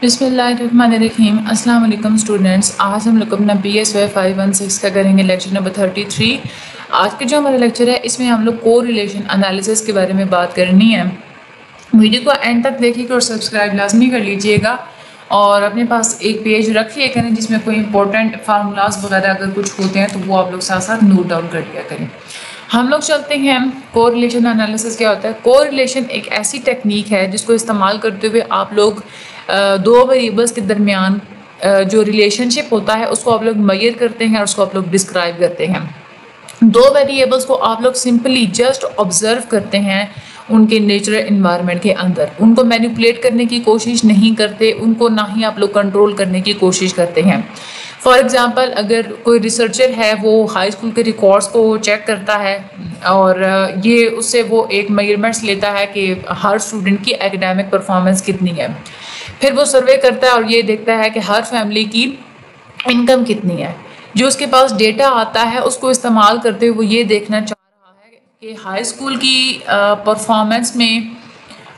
बिस्मिल्लाहिर्रहमानिर्रहीम। अस्सलाम वालेकुम स्टूडेंट्स। आज हम लोग अपना BSY 516 का करेंगे लेक्चर नंबर 33। आज का जो हमारा लेक्चर है इसमें हम लोग को रिलेशन एनालिसिस के बारे में बात करनी है। वीडियो को एंड तक देखिएगा और सब्सक्राइब लाजमी कर लीजिएगा और अपने पास एक पेज रखिए करें जिसमें कोई इंपॉर्टेंट फार्मूलाज वगैरह अगर कुछ होते हैं तो वो आप लोग साथ साथ नोट डाउन कर लिया करें। हम लोग चलते हैं कोरिलेशन एनालिसिस। क्या होता है? कोरिलेशन एक ऐसी टेक्निक है जिसको इस्तेमाल करते हुए आप लोग दो वेरिएबल्स के दरमियान जो रिलेशनशिप होता है उसको आप लोग मेजर करते हैं और उसको आप लोग डिस्क्राइब करते हैं। दो वेरिएबल्स को आप लोग सिंपली जस्ट ऑब्जर्व करते हैं उनके नेचुरल इन्वायरमेंट के अंदर, उनको मैनिपुलेट करने की कोशिश नहीं करते, उनको ना ही आप लोग कंट्रोल करने की कोशिश करते हैं। फॉर एग्ज़ाम्पल, अगर कोई रिसर्चर है वो हाई स्कूल के रिकॉर्ड्स को चेक करता है और ये उससे वो एक मेजरमेंट्स लेता है कि हर स्टूडेंट की एकेडमिक परफॉर्मेंस कितनी है। फिर वो सर्वे करता है और ये देखता है कि हर फैमिली की इनकम कितनी है। जो उसके पास डेटा आता है उसको इस्तेमाल करते हुए वो ये देखना चाह रहा है कि हाई स्कूल की परफॉर्मेंस में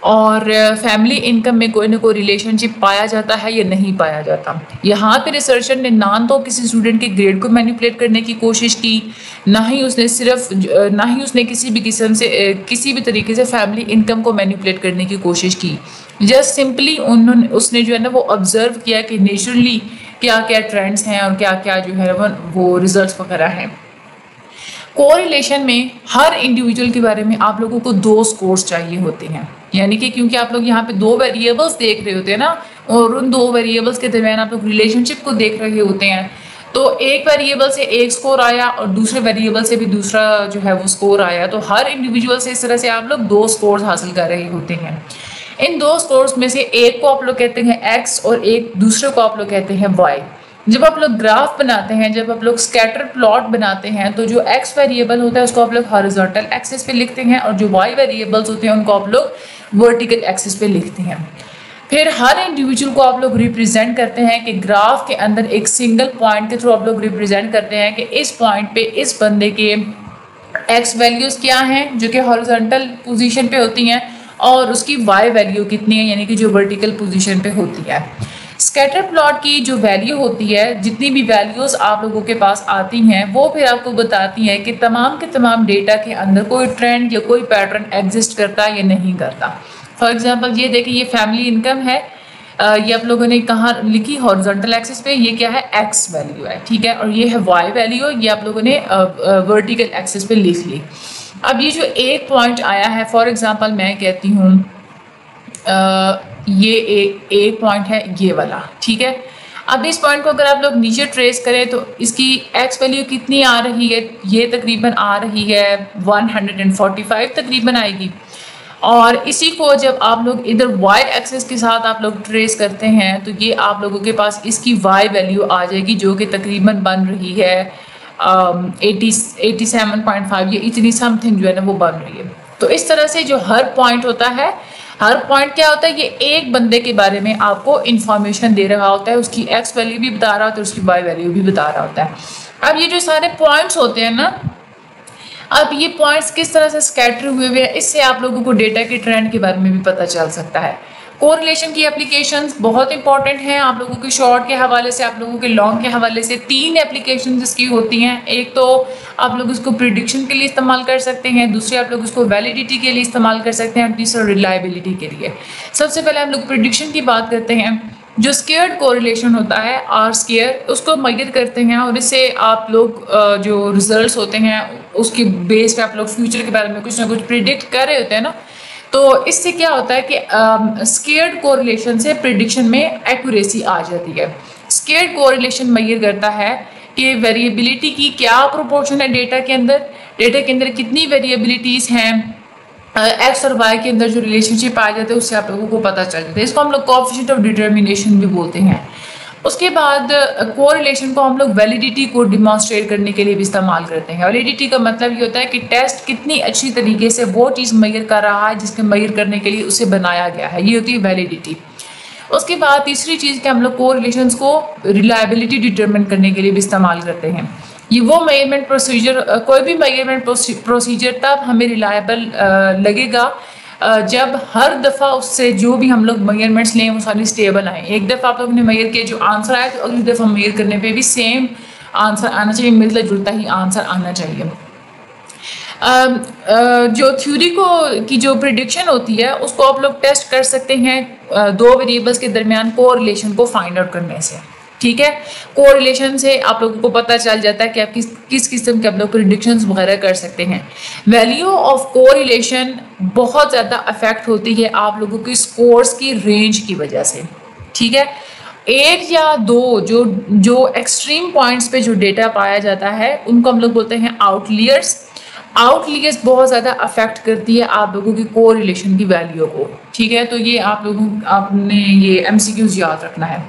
और फैमिली इनकम में कोई ना कोई रिलेशनशिप पाया जाता है या नहीं पाया जाता। यहाँ पे रिसर्चर ने ना तो किसी स्टूडेंट के ग्रेड को मैनिपुलेट करने की कोशिश की, ना ही उसने किसी भी किस्म से किसी भी तरीके से फैमिली इनकम को मैनिपुलेट करने की कोशिश की। जस्ट सिंपली उसने जो है ना वो ऑब्जर्व किया कि नेचुरली क्या क्या ट्रेंड्स हैं और क्या क्या जो है वो रिजल्ट्स वगैरह हैं। कोरिलेशन में हर इंडिविजुअल के बारे में आप लोगों को दो स्कोर्स चाहिए होते हैं, यानी कि क्योंकि आप लोग यहाँ पे दो वेरिएबल्स देख रहे होते हैं ना और उन दो वेरिएबल्स के दरमियान आप लोग रिलेशनशिप को देख रहे होते हैं, तो एक वेरिएबल से एक स्कोर आया और दूसरे वेरिएबल से भी दूसरा जो है वो स्कोर आया, तो हर इंडिविजुअल से इस तरह से आप लोग दो स्कोर्स हासिल कर रहे होते हैं। इन दो स्कोर्स में से एक को आप लोग कहते हैं x और एक दूसरे को आप लोग कहते हैं y। जब आप लोग ग्राफ बनाते हैं, जब आप लोग स्कैटर प्लॉट बनाते हैं, तो जो x वेरिएबल होता है उसको आप लोग हॉरिजॉन्टल एक्सिस पे लिखते हैं और जो y वेरिएबल्स होते हैं उनको आप लोग वर्टिकल एक्सिस पे लिखते हैं। फिर हर इंडिविजुअल को आप लोग रिप्रेजेंट करते हैं कि ग्राफ के अंदर एक सिंगल पॉइंट के थ्रू आप लोग रिप्रेजेंट करते हैं कि इस पॉइंट पे इस बंदे के x वैल्यूज़ क्या हैं जो कि हॉरिजॉन्टल पोजीशन पे होती हैं और उसकी y वैल्यू कितनी है, यानी कि जो वर्टिकल पोजीशन पे होती है। स्कैटर प्लॉट की जो वैल्यू होती है, जितनी भी वैल्यूज़ आप लोगों के पास आती हैं वो फिर आपको बताती हैं कि तमाम के तमाम डेटा के अंदर कोई ट्रेंड या कोई पैटर्न एग्जिस्ट करता है या नहीं करता। फॉर एग्जांपल ये देखिए, ये फैमिली इनकम है, ये आप लोगों ने कहाँ लिखी? हॉरिजॉन्टल एक्सिस पे। ये क्या है? एक्स वैल्यू है, ठीक है। और ये है वाई वैल्यू, ये आप लोगों ने वर्टिकल एक्सिस पे लिख ली। अब ये जो एक पॉइंट आया है, फॉर एग्जांपल मैं कहती हूँ ये एक पॉइंट है ये वाला, ठीक है। अब इस पॉइंट को अगर आप लोग नीचे ट्रेस करें तो इसकी एक्स वैल्यू कितनी आ रही है? ये तकरीबन आ रही है 145 तकरीबन आएगी। और इसी को जब आप लोग इधर वाई एक्सिस के साथ आप लोग ट्रेस करते हैं तो ये आप लोगों के पास इसकी वाई वैल्यू आ जाएगी जो कि तकरीबन बन रही है 87.5, ये इतनी समथिंग जो है ना वो बन रही है। तो इस तरह से जो हर पॉइंट होता है, हर पॉइंट क्या होता है? ये एक बंदे के बारे में आपको इंफॉर्मेशन दे रहा होता है, उसकी एक्स वैल्यू भी बता रहा होता है, उसकी वाई वैल्यू भी बता रहा होता है। अब ये जो सारे पॉइंट्स होते हैं ना, अब ये पॉइंट्स किस तरह से स्कैटर हुए हुए हैं, इससे आप लोगों को डेटा के ट्रेंड के बारे में भी पता चल सकता है। कोरिलेशन की एप्लीकेशंस बहुत इंपॉर्टेंट हैं आप लोगों के शॉर्ट के हवाले से, आप लोगों के लॉन्ग के हवाले से। तीन एप्लीकेशंस इसकी होती हैं। एक तो आप लोग इसको प्रिडिक्शन के लिए इस्तेमाल कर सकते हैं, दूसरे आप लोग इसको वैलिडिटी के लिए इस्तेमाल कर सकते हैं और तीसरा रिलायबिलिटी के लिए। सबसे पहले हम लोग प्रिडिक्शन की बात करते हैं। जो स्केयर्ड कोरिलेशन होता है, आर स्केयर, उसको मेजर करते हैं और इससे आप लोग जो रिजल्ट्स होते हैं उसके बेस पे आप लोग फ्यूचर के बारे में कुछ ना कुछ प्रिडिक्ट कर रहे होते हैं ना, तो इससे क्या होता है कि स्केयर्ड कोरिलेशन से प्रिडिक्शन में एक्यूरेसी आ जाती है। स्केयर्ड कोरिलेशन मेजर करता है कि वेरिएबिलिटी की क्या प्रोपोर्शन है डेटा के अंदर कितनी वेरिएबिलिटीज़ हैं, एक्स और वाई के अंदर जो रिलेशनशिप आ जाते हैं उससे आप लोगों को पता चल जाता है। इसको हम लोग कोएफिशिएंट ऑफ डिटर्मिनेशन भी बोलते हैं। उसके बाद कोरिलेशन को हम लोग वैलिडिटी को डिमॉन्स्ट्रेट करने के लिए भी इस्तेमाल करते हैं। वैलिडिटी का मतलब ये होता है कि टेस्ट कितनी अच्छी तरीके से वो चीज़ मेजर कर रहा है जिसके मेजर करने के लिए उसे बनाया गया है, ये होती है वैलिडिटी। उसके बाद तीसरी चीज़ कि हम लोग कोरिलेशंस को रिलायबिलिटी डिटरमिन करने के लिए भी इस्तेमाल करते हैं। ये वो मेजरमेंट प्रोसीजर, कोई भी मेजरमेंट प्रोसीजर तब हमें रिलायबल लगेगा जब हर दफ़ा उससे जो भी हम लोग मेजरमेंट्स लें वो सारी स्टेबल आए। एक दफ़ा आप लोगों ने मेजर किया जो आंसर आया तो अगली दफ़ा मेजर करने पे भी सेम आंसर आना चाहिए, मिलता जुलता ही आंसर आना चाहिए। जो थ्योरी को की जो प्रिडिक्शन होती है उसको आप लोग टेस्ट कर सकते हैं दो वेरिएबल्स के दरमियान कोरिलेशन को फाइंड आउट करने से। ठीक है, कोरिलेशन से आप लोगों को पता चल जाता है कि आप किस किस्म के आप लोग प्रिडिक्शंस वगैरह कर सकते हैं। वैल्यू ऑफ कोरिलेशन बहुत ज़्यादा अफेक्ट होती है आप लोगों की स्कोर्स की रेंज की वजह से। ठीक है, एक या दो जो एक्सट्रीम पॉइंट्स पे जो डेटा पाया जाता है उनको हम लोग बोलते हैं आउटलियर्स। आउटलियर्स बहुत ज़्यादा अफेक्ट करती है आप लोगों की कोरिलेशन की वैल्यू को। ठीक है, तो ये आपने ये एमसीक्यूज याद रखना है।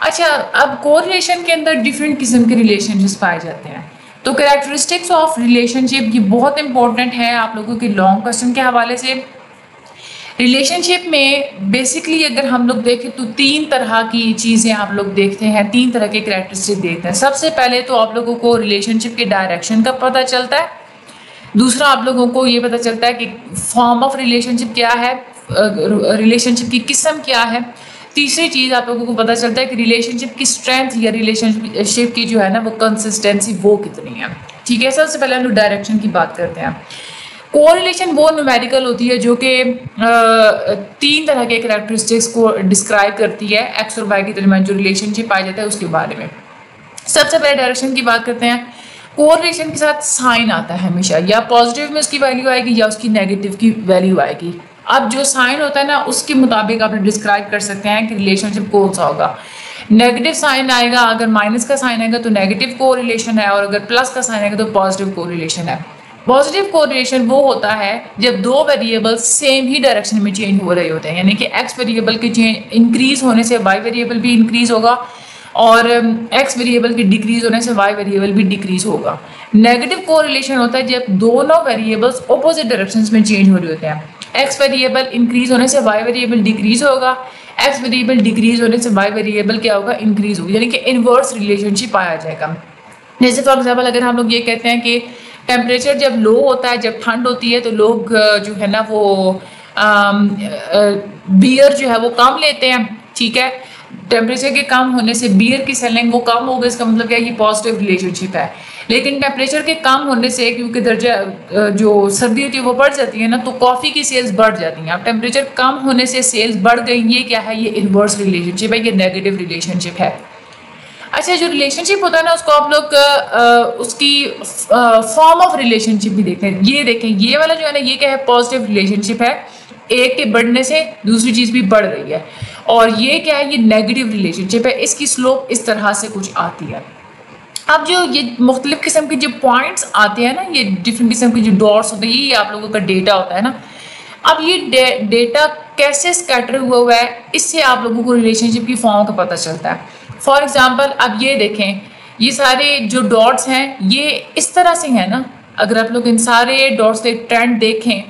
अच्छा, अब कोरिलेशन के अंदर डिफरेंट किस्म के रिलेशनशिप्स पाए जाते हैं। तो कैरेक्टरिस्टिक्स ऑफ रिलेशनशिप ये बहुत इंपॉर्टेंट है आप लोगों के लॉन्ग क्वेश्चन के हवाले से। रिलेशनशिप में बेसिकली अगर हम लोग देखें तो तीन तरह की चीज़ें आप लोग देखते हैं, तीन तरह के कैरेक्टरिस्टिक देखते हैं। सबसे पहले तो आप लोगों को रिलेशनशिप के डायरेक्शन का पता चलता है। दूसरा आप लोगों को ये पता चलता है कि फॉर्म ऑफ रिलेशनशिप क्या है, रिलेशनशिप की किस्म क्या है। तीसरी चीज़ आप लोगों को पता चलता है कि रिलेशनशिप की स्ट्रेंथ या रिलेशनशिप की जो है ना वो कंसिस्टेंसी वो कितनी है। ठीक है, सबसे पहले हम लोग डायरेक्शन की बात करते हैं। कोरिलेशन वो न्यूमेरिकल होती है जो कि तीन तरह के कैरेक्टरिस्टिक्स को डिस्क्राइब करती है एक्स और वाई के दरमियान जो रिलेशनशिप पाया जाता है उसके बारे में। सबसे पहले डायरेक्शन की बात करते हैं। कोरिलेशन के साथ साइन आता है हमेशा, या पॉजिटिव में उसकी वैल्यू आएगी या उसकी नेगेटिव की वैल्यू आएगी। अब जो साइन होता है ना उसके मुताबिक आप डिस्क्राइब कर सकते हैं कि रिलेशनशिप कौन सा होगा। नेगेटिव साइन आएगा, अगर माइनस का साइन आएगा तो नेगेटिव कोरिलेशन है, और अगर प्लस का साइन आएगा तो पॉजिटिव कोरिलेशन है। पॉजिटिव कोरिलेशन वो होता है जब दो वेरिएबल सेम ही डायरेक्शन में चेंज हो रहे होते हैं, यानी कि एक्स वेरिएबल के इंक्रीज होने से वाई वेरिएबल भी इंक्रीज होगा और एक्स वेरिएबल के डिक्रीज होने से वाई वेरिएबल भी डिक्रीज होगा। नेगेटिव कोरिलेशन होता है जब दोनों वेरिएबल्स ऑपोजिट डायरेक्शंस में चेंज हो रहे होते हैं। एक्स वेरिएबल इंक्रीज होने से वाई वेरिएबल डिक्रीज होगा, एक्स वेरिएबल डिक्रीज होने से वाई वेरिएबल क्या होगा, इंक्रीज होगा, यानी कि इनवर्स रिलेशनशिप पाया जाएगा। जैसे फॉर एग्जाम्पल अगर हम लोग ये कहते हैं कि टेम्परेचर जब लो होता है, जब ठंड होती है तो लोग जो है ना वो बियर जो है वो कम लेते हैं। ठीक है, टेम्परेचर के कम होने से बियर की सेलिंग वो कम हो गई, इसका मतलब क्या है, ये पॉजिटिव रिलेशनशिप है। लेकिन टेम्परेचर के कम होने से क्योंकि दर्जा जो सर्दी होती है वो बढ़ जाती है ना, तो कॉफ़ी की सेल्स बढ़ जाती हैं। अब टेम्परेचर कम होने से सेल्स बढ़ गई, ये क्या है, ये इनवर्स रिलेशनशिप है, ये नेगेटिव रिलेशनशिप है। अच्छा, जो रिलेशनशिप होता है ना उसको आप लोग उसकी फॉर्म ऑफ रिलेशनशिप भी देखते हैं। ये देखें, ये वाला जो है ना ये क्या है, पॉजिटिव रिलेशनशिप है, एक के बढ़ने से दूसरी चीज़ भी बढ़ रही है। और ये क्या है, ये नेगेटिव रिलेशनशिप है, इसकी स्लोप इस तरह से कुछ आती है। अब जो ये मुख्तलिफ किस्म के जो पॉइंट्स आते हैं ना, ये डिफरेंट किस्म के जो डॉट्स होते हैं, ये आप लोगों का डेटा होता है ना। अब ये डेटा कैसे स्कैटर हुआ है, इससे आप लोगों को रिलेशनशिप की फॉर्म का पता चलता है। फॉर एग्जाम्पल अब ये देखें, ये सारे जो डॉट्स हैं ये इस तरह से हैं ना। अगर आप लोग इन सारे डॉट्स का ट्रेंड देखें,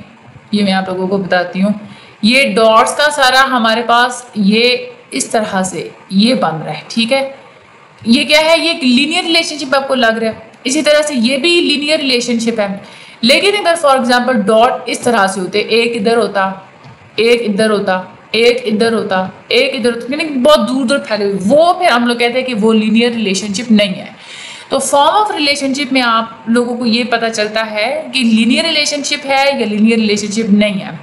ये मैं आप लोगों को बताती हूँ, ये डॉट्स का सारा हमारे पास ये इस तरह से ये बन रहा है। ठीक है, ये क्या है, ये एक लीनियर रिलेशनशिप आपको लग रहा है। इसी तरह से ये भी लीनियर रिलेशनशिप है। लेकिन अगर फॉर एग्जांपल डॉट इस तरह से होते, एक इधर होता, एक इधर होता, एक इधर होता, एक इधर होता, यानी बहुत दूर दूर फैले हुए, वो फिर हम लोग कहते हैं कि वो लीनियर रिलेशनशिप नहीं है। तो फॉर्म ऑफ रिलेशनशिप में आप लोगों को ये पता चलता है कि लीनियर रिलेशनशिप है या लीनियर रिलेशनशिप नहीं है।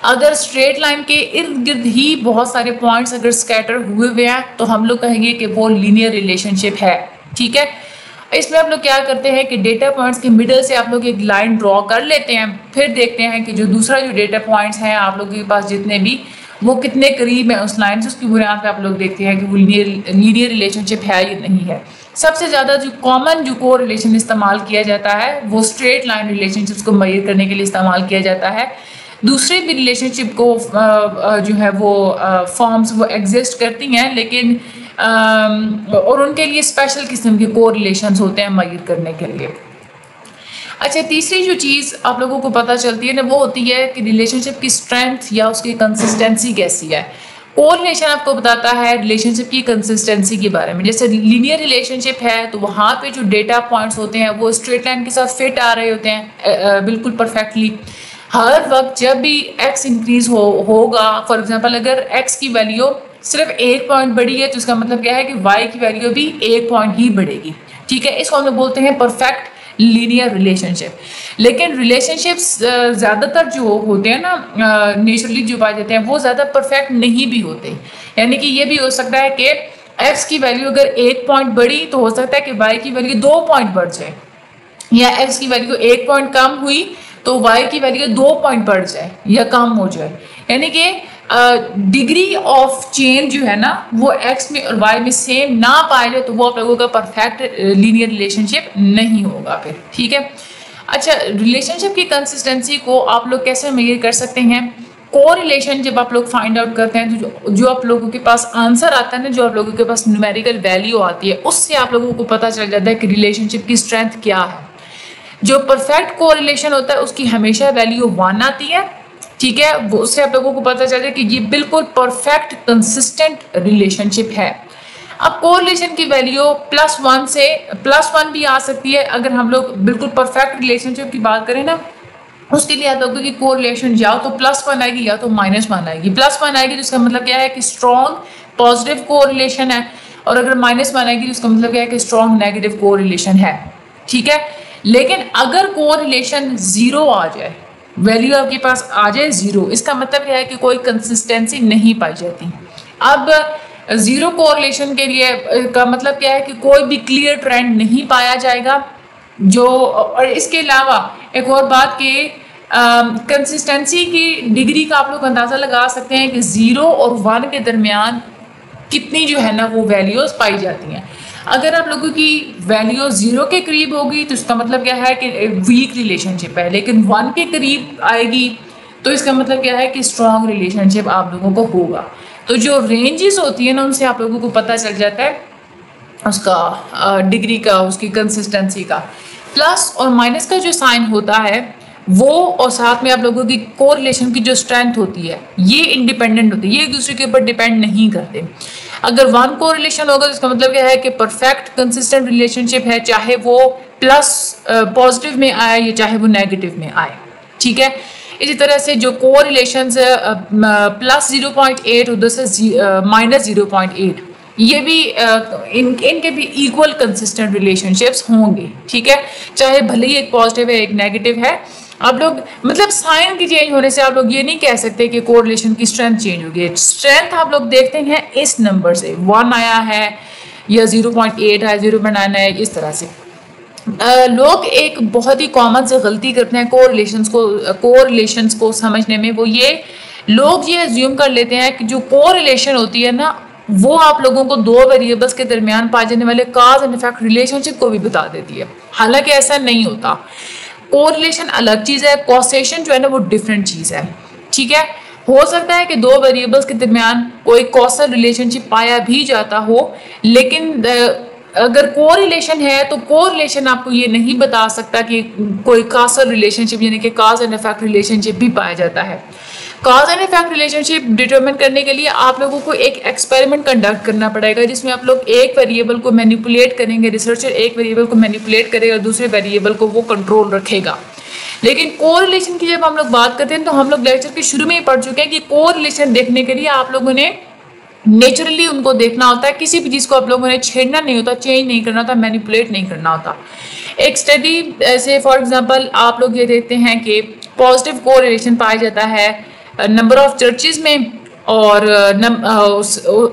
अगर स्ट्रेट लाइन के इर्द गिर्द ही बहुत सारे पॉइंट्स अगर स्कैटर हुए हैं तो हम लोग कहेंगे कि वो लीनियर रिलेशनशिप है। ठीक है, इसमें आप लोग क्या करते हैं कि डेटा पॉइंट्स के मिडल से आप लोग एक लाइन ड्रॉ कर लेते हैं, फिर देखते हैं कि जो दूसरा जो डेटा पॉइंट्स हैं आप लोगों के पास जितने भी, वो कितने करीब हैं उस लाइन से, उसकी बुनियाद पे आप लोग देखते हैं कि वो लीनियर रिलेशनशिप है या नहीं है। सबसे ज़्यादा जो कॉमन जो को रिलेशन इस्तेमाल किया जाता है वो स्ट्रेट लाइन रिलेशनशिप्स को मेजर करने के लिए इस्तेमाल किया जाता है। दूसरे भी रिलेशनशिप को जो है वो फॉर्म्स वो एग्जिस्ट करती हैं, लेकिन और उनके लिए स्पेशल किस्म के को रिलेशंस होते हैं मेजर करने के लिए। अच्छा, तीसरी जो चीज़ आप लोगों को पता चलती है ना वो होती है कि रिलेशनशिप की स्ट्रेंथ या उसकी कंसिस्टेंसी कैसी है। कोरिलेशन आपको बताता है रिलेशनशिप की कंसिस्टेंसी के बारे में। जैसे लीनियर रिलेशनशिप है तो वहाँ पे जो डेटा पॉइंट्स होते हैं वो स्ट्रेट लाइन के साथ फिट आ रहे होते हैं बिल्कुल परफेक्टली। हर वक्त जब भी x इंक्रीज होगा, फॉर एग्जांपल अगर x की वैल्यू सिर्फ 1 पॉइंट बढ़ी है तो इसका मतलब क्या है कि y की वैल्यू भी 1 पॉइंट ही बढ़ेगी। ठीक है, इसको हम लोग बोलते हैं परफेक्ट लीनियर रिलेशनशिप। लेकिन रिलेशनशिप्स ज़्यादातर जो होते हैं ना नेचुरली जो पाए जाते हैं वो ज़्यादा परफेक्ट नहीं भी होते। यानी कि ये भी हो सकता है कि x की वैल्यू अगर 1 पॉइंट बढ़ी तो हो सकता है कि y की वैल्यू 2 पॉइंट बढ़ जाए, या x की वैल्यू 1 पॉइंट कम हुई तो y की वैल्यू 2 पॉइंट बढ़ जाए या कम हो जाए। यानी कि डिग्री ऑफ चेंज जो है ना वो x में और y में सेम ना पाए जाए तो वो आप लोगों का परफेक्ट लीनियर रिलेशनशिप नहीं होगा फिर। ठीक है, अच्छा, रिलेशनशिप की कंसिस्टेंसी को आप लोग कैसे मेजर कर सकते हैं? कोरिलेशन जब आप लोग फाइंड आउट करते हैं तो जो आप लोगों के पास आंसर आता है ना, जो आप लोगों के पास न्यूमेरिकल वैल्यू आती है, उससे आप लोगों को पता चल जाता है कि रिलेशनशिप की स्ट्रेंथ क्या है। जो परफेक्ट कोरिलेशन होता है उसकी हमेशा वैल्यू 1 आती है। ठीक है, वो उससे आप लोगों को पता चल जाए कि ये बिल्कुल परफेक्ट कंसिस्टेंट रिलेशनशिप है। अब कोरिलेशन की वैल्यू +1 से +1 भी आ सकती है। अगर हम लोग बिल्कुल परफेक्ट रिलेशनशिप की बात करें ना, उसके लिए आप लोगों की कोरिलेशन या तो +1 आएगी या तो -1 आएगी। +1 आएगी तो इसका मतलब क्या है कि स्ट्रॉन्ग पॉजिटिव कोरिलेशन है, और अगर -1 आएगी तो इसका मतलब क्या है कि स्ट्रॉन्ग नेगेटिव कोरिलेशन है। ठीक है, लेकिन अगर कोरिलेशन 0 आ जाए, वैल्यू आपके पास आ जाए 0, इसका मतलब क्या है कि कोई कंसिस्टेंसी नहीं पाई जाती। अब 0 कोरिलेशन के लिए का मतलब क्या है कि कोई भी क्लियर ट्रेंड नहीं पाया जाएगा। जो और इसके अलावा एक और बात कि कंसिस्टेंसी की डिग्री का आप लोग अंदाज़ा लगा सकते हैं कि 0 और 1 के दरमियान कितनी जो है ना वो वैल्यूज़ पाई जाती हैं। अगर आप लोगों की वैल्यू 0 के करीब होगी तो इसका मतलब क्या है कि वीक रिलेशनशिप है, लेकिन 1 के करीब आएगी तो इसका मतलब क्या है कि स्ट्रॉन्ग रिलेशनशिप आप लोगों को होगा। तो जो रेंजेस होती है ना उनसे आप लोगों को पता चल जाता है उसका डिग्री का, उसकी कंसिस्टेंसी का। प्लस और माइनस का जो साइन होता है वो, और साथ में आप लोगों की कोरिलेशन की जो स्ट्रेंथ होती है, ये इंडिपेंडेंट होती है, ये एक दूसरे के ऊपर डिपेंड नहीं करते। अगर 1 कोरिलेशन होगा तो इसका मतलब क्या है कि परफेक्ट कंसिस्टेंट रिलेशनशिप है, चाहे वो प्लस पॉजिटिव में आए या चाहे वो नेगेटिव में आए। ठीक है, इसी तरह से जो कोरिलेशन +0.8 उधर से -0.8, ये भी इनके भी इक्वल कंसिस्टेंट रिलेशनशिप्स होंगे। ठीक है, चाहे भले ही एक पॉजिटिव है एक नेगेटिव है। आप लोग मतलब साइन की चेंज होने से आप लोग ये नहीं कह सकते कि कोरिलेशन की स्ट्रेंथ चेंज होगी। स्ट्रेंथ आप लोग देखते हैं इस नंबर से, 1 आया है या 0.8 है, 0.9 है, इस तरह से। लोग एक बहुत ही कॉमन से गलती करते हैं कोरिलेशंस को समझने में। वो ये लोग ये अज्यूम कर लेते हैं कि जो कोरिलेशन होती है ना वो आप लोगों को 2 वेरिएबल्स के दरमियान पाए जाने वाले काज एंड इफेक्ट रिलेशनशिप को भी बता देती है। हालांकि ऐसा नहीं होता। कोरिलेशन अलग चीज़ है, कॉसेशन जो है ना वो डिफरेंट चीज़ है। ठीक है, हो सकता है कि 2 वेरिएबल्स के दरमियान कोई कॉसल रिलेशनशिप पाया भी जाता हो, लेकिन अगर कोरिलेशन है तो कोरिलेशन आपको ये नहीं बता सकता कि कोई कॉसल रिलेशनशिप यानी कि कॉज एंड इफेक्ट रिलेशनशिप भी पाया जाता है। Cause and effect relationship determine करने के लिए आप लोगों को एक एक्सपेरिमेंट कंडक्ट करना पड़ेगा, जिसमें आप लोग एक वेरिएबल को मैनिपुलेट करेंगे। रिसर्चर एक वेरिएबल को मैनिपुलेट करेगा और दूसरे वेरिएबल को वो कंट्रोल रखेगा। लेकिन कोरिलेशन की जब हम लोग बात करते हैं तो हम लोग लेक्चर के शुरू में ही पढ़ चुके हैं कि कोरिलेशन देखने के लिए आप लोगों ने नेचुरली उनको देखना होता है। किसी भी चीज़ को आप लोगों ने छेड़ना नहीं होता, चेंज नहीं करना होता, मैनिपुलेट नहीं करना होता। एक स्टडी ऐसे फॉर एग्जांपल आप लोग ये देखते हैं कि पॉजिटिव कोरिलेशन पाया जाता है नंबर ऑफ चर्चेज में, और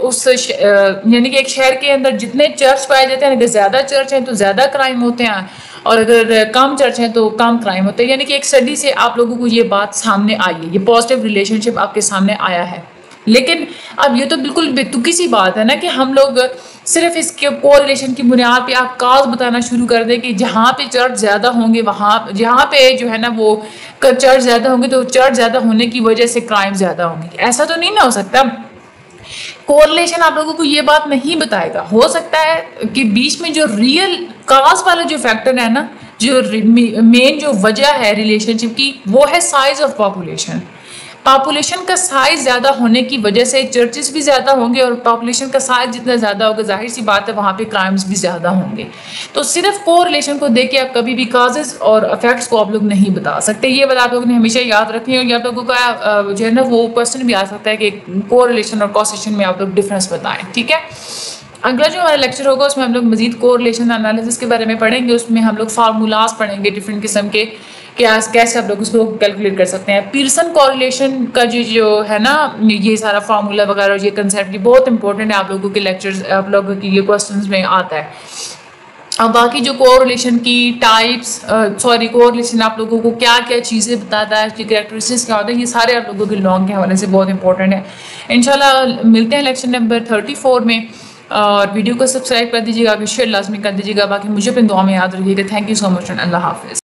उस यानी कि एक शहर के अंदर जितने चर्च पाए जाते हैं, अगर ज़्यादा चर्च हैं तो ज़्यादा क्राइम होते हैं, और अगर कम चर्च हैं तो कम क्राइम होते हैं। यानी कि एक स्टडी से आप लोगों को ये बात सामने आई है, ये पॉजिटिव रिलेशनशिप आपके सामने आया है। लेकिन अब ये तो बिल्कुल बेतुकी सी बात है ना कि हम लोग सिर्फ इसके कोरिलेशन की बुनियाद पे आप काज बताना शुरू कर दें कि जहाँ पे चर्च ज़्यादा होंगे वहाँ जहाँ पे जो है ना वो चर्च ज़्यादा होंगे तो चर्च ज़्यादा होने की वजह से क्राइम ज़्यादा होंगे। ऐसा तो नहीं ना हो सकता। कोरिलेशन आप लोगों को ये बात नहीं बताएगा। हो सकता है कि बीच में जो रियल काज वाला जो फैक्टर है ना, जो मेन जो वजह है रिलेशनशिप की, वो है साइज ऑफ पॉपुलेशन। पॉपुलेशन का साइज ज़्यादा होने की वजह से चर्चेस भी ज़्यादा होंगे, और पॉपुलेशन का साइज जितना ज़्यादा होगा जाहिर सी बात है वहाँ पे क्राइम्स भी ज़्यादा होंगे। तो सिर्फ कोरिलेशन को देख के आप कभी भी काजेस और इफेक्ट्स को आप लोग नहीं बता सकते। ये बात आप लोगों ने हमेशा याद रखनी है, और आप लोगों का जो है ना वो क्वेश्चन भी आ सकता है कि कोरिलेशन और कॉसेशन में आप लोग डिफरेंस बताएं। ठीक है, अगला जो हमारा लेक्चर होगा उसमें हम लोग मजीद कोरिलेशन एनालिसिस के बारे में पढ़ेंगे। उसमें हम लोग फार्मूलाज पढ़ेंगे डिफरेंट किस्म के, कैसे आप लोग उसको कैलकुलेट कर सकते हैं। पीयरसन कोरिलेशन का जो है ना ये सारा फार्मूला वगैरह और ये कंसेप्ट ये बहुत इंपॉर्टेंट है, आप लोगों के लेक्चर्स आप लोगों की ये क्वेश्चंस में आता है। अब बाकी जो कोरिलेशन की टाइप्स कोरिलेशन आप लोगों को क्या क्या चीज़ें बताता है, उसकी कैरेक्टरिस्टिक्स क्या होता है, ये सारे आप लोगों के लॉन्ग के हवाले से बहुत इंपॉर्टेंट है। इंशाल्लाह मिलते हैं लेक्चर नंबर 34 में, और वीडियो को सब्सक्राइब कर दीजिएगा, शेयर लाजमी कर दीजिएगा। बाकी मुझे अपनी दुआ में याद रखिएगा। Thank you so much and अल्लाह हाफिज़।